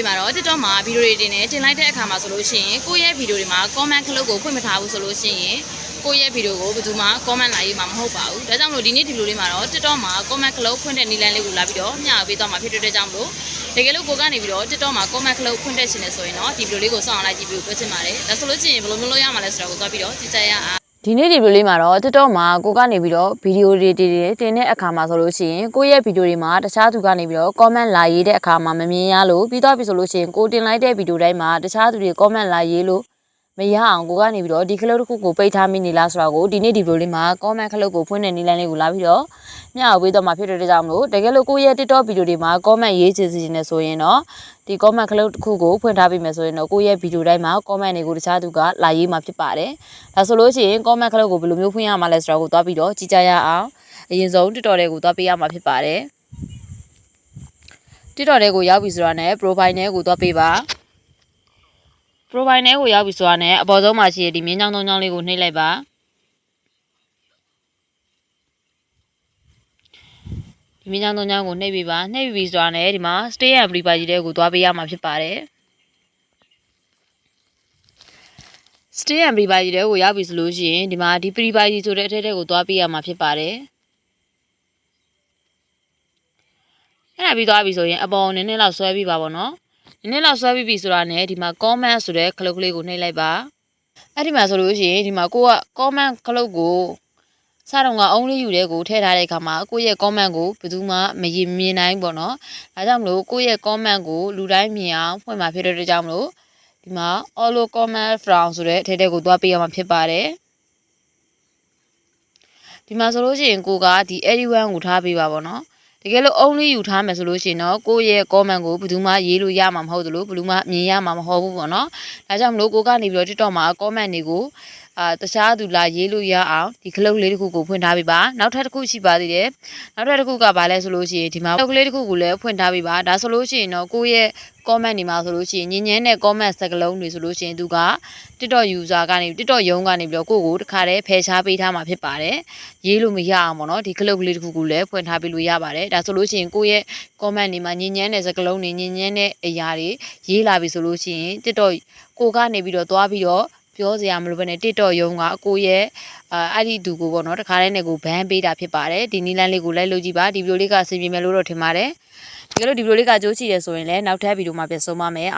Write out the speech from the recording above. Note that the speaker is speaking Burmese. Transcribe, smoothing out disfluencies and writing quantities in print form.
ဒီမှာတော့ TikTok မှာဗီဒီယိုတွေတင်နေတင်လိုက်တဲ့အခါမှာဆိုလို့ရှိရင်ကိုယ့်ရဲ့ဗီဒီယိုတွေမှာ comment ခလုတ်ကိုဖွင့်မထားဘူးဆိုလို့ရှိရင်ကိုယ့်ရဲ့ဗီဒီယိုကိုဘယ်သူမှ comment လာရေးမှာမဟုတ်ပါဘူးဒါကြောင့်မလို့ဒီနေ့ဒီလိုလေးမှာတော့ TikTok မှာ comment ခလုတ်ဖွင့်တဲ့နည်းလမ်းလေးကိုလာပြီးတော့မျှပေးသွားမှာဖြစ်တဲ့ကြောင့်မလို့တကယ်လို့ကိုကနေပြီးတော့ TikTok မှာ comment ခလုတ်ဖွင့်တဲ့ရှင်နေဆိုရင်တော့ဒီဗီဒီယိုလေးကိုစောင့်အောင်လိုက်ကြည့်ပြီးပြောချင်ပါတယ်ဒါဆိုလို့ရှိရင်ဘယ်လိုမျိုးလုပ်ရမှာလဲဆိုတော့ကိုသွားပြီးတော့ကြည့်ကြရအောင်ဒီနေ့ဒီဗီဒီယိုလေးမှာတော့ TikTok မှာကိုကနေပြီးတော့ဗီဒီယိုတွေတင်တဲ့အခါမှာဆိုလို့ရှိရင်ကိုယ့်ရဲ့ဗီဒီယိုတွေမှာတခြားသူကနေပြီးတော့ comment လာရေးတဲ့အခါမှာမမြင်ရလို့ပြီးတော့ပြီဆိုလို့ရှိရင်ကိုတင်လိုက်တဲ့ဗီဒီယိုတိုင်းမှာတခြားသူတွေ comment လာရေးလို့မရအောင်ကိုကနေပြီးတော့ဒီခလုတ်တစ်ခုကိုပိတ်ထားမိနေလားဆိုတာကိုဒီနေ့ဒီဗီဒီယိုလေးမှာ comment ခလုတ်ကိုဖွင့်တဲ့နည်းလမ်းလေးကိုလာပြီးတော့မျှဝေပေးတော့မှာဖြစ်တဲ့ကြောင့်မလို့တကယ်လို့ကိုယ့်ရဲ့ TikTok ဗီဒီယိုတွေမှာ comment ရေးချင်စီနေဆိုရင်တော့ဒီ comment ခလုတ်တစ်ခုကိုဖွင့်ထားပေးမယ်ဆိုရင်တော့ကိုယ့်ရဲ့ဗီဒီယိုတိုင်းမှာ comment တွေကိုတခြားသူကလာရေးမှာဖြစ်ပါတယ်ဒါဆိုလို့ရှိရင် comment ခလုတ်ကိုဘယ်လိုမျိုးဖွင့်ရမှာလဲဆိုတာကိုသွားပြီးတော့ကြည့်ကြရအောင်အရင်ဆုံး TikTok တွေကိုသွားပေးရမှာဖြစ်ပါတယ် TikTok တွေကိုရောက်ပြီဆိုတာနဲ့ profile နဲ့ကိုသွားပေးပါ profile နဲ့ကိုရောက်ပြီဆိုတာနဲ့အပေါ်ဆုံးမှာရှိတဲ့ဒီမြင်းချောင်းသုံးချောင်းလေးကိုနှိပ်လိုက်ပါဒီမြင်းချောင်းသုံးချောင်းကိုနှိပ်ပေးပါနှိပ်ပြီဆိုတာနဲ့ဒီမှာ stay and privacy တွေကိုသွားပေးရမှာဖြစ်ပါတယ် stay and privacy တွေကိုရောက်ပြီဆိုလို့ရှိရင်ဒီမှာဒီ privacy ဆိုတဲ့အထက်ကိုသွားပေးရမှာဖြစ်ပါတယ်အဲ့ဒါပြီးသွားပြီဆိုရင်အပေါ်နည်းနည်းလောက်ဆွဲပြီးပါပေါ့နော်နည်းနည်းလောက်ဆွဲပြီးပြီဆိုတာနဲ့ဒီမှာ comment ဆိုတဲ့ခလုတ်ကလေးကိုနှိပ်လိုက်ပါအဲ့ဒီမှာဆိုလို့ရှိရင်ဒီမှာကိုက comment ခလုတ်ကိုစတော့ကအုံးလေးယူတဲ့ကိုထည့်ထားတဲ့အခါမှာကိုယ့်ရဲ့ comment ကိုဘယ်သူမှမမြင်နိုင်ဘူးပေါ့နော်ဒါကြောင့်မလို့ကိုယ့်ရဲ့ comment ကိုလူတိုင်းမြင်အောင်ဖွင့်မှာဖြစ်တဲ့ကြောင့်မလို့ဒီမှာ all comment from ဆိုတဲ့အထက်ကိုသွားပေးရမှာဖြစ်ပါတယ်ဒီမှာဆိုလို့ရှိရင်ကိုကဒီ everyone ကိုထားပေးပါပေါ့နော်တကယ်လို့ only ယူထားမယ်ဆိုလို့ရှိရင်တော့ကိုယ့်ရဲ့ comment ကိုဘယ်သူမှရေးလို့ရမှာမဟုတ်ဘူးလို့ဘယ်သူမှမြင်ရမှာမဟုတ်ဘူးပေါ့နော်ဒါကြောင့်မလို့ကိုကနေပြီးတော့ TikTok မှာ comment တွေကိုတခြားသူလာရေးလို့ရအောင်ဒီခလုတ်လေးတစ်ခုကိုဖွင့်ထားပေးပါနောက်ထပ်တစ်ခုရှိပါသေးတယ်နောက်ထပ်တစ်ခုကဘာလဲဆိုလို့ရှိရင်ဒီမှာခလုတ်ကလေးတစ်ခုကိုလည်းဖွင့်ထားပေးပါဒါဆိုလို့ရှိရင်တော့ကိုယ့်ရဲ့ comment တွေမှာဆိုလို့ရှိရင်ညဉ့်ညမ်းတဲ့ comment စကားလုံးတွေဆိုလို့ရှိရင်သူက TikTok user ကနေ TikTok ရုံးကနေပြီးတော့ကိုယ့်ကိုတခါတည်းဖယ်ရှားပေးထားမှာဖြစ်ပါတယ်ရေးလို့မရအောင်ပေါ့နော်ဒီခလုတ်ကလေးတစ်ခုကိုလည်းဖွင့်ထားပေးလို့ရပါတယ်ဒါဆိုလို့ရှိရင်ကိုယ့်ရဲ့ comment တွေမှာညဉ့်ညမ်းတဲ့စကားလုံးတွေညဉ့်ညမ်းတဲ့အရာတွေရေးလာပြီဆိုလို့ရှိရင် TikTok ကိုကနေပြီးတော့သွားပြီးတော့ပြောစရာမလိုဘဲနဲ့ TikTok ရုံးကကိုရဲ့အဲ့ဒီသူကိုပေါ့နော်တခါတည်းနဲ့ကိုဘန်ပေးတာဖြစ်ပါတယ်ဒီနည်းလမ်းလေးကိုလိုက်လို့ကြည့်ပါဒီဗီဒီယိုလေးကအဆင်ပြေမယ်လို့တော့ထင်ပါတယ်ဒီလိုဒီဗီဒီယိုလေးကကြိုးချီတယ်ဆိုရင်လည်းနောက်ထပ်ဗီဒီယိုမှာပြန်ဆုံးပါမယ်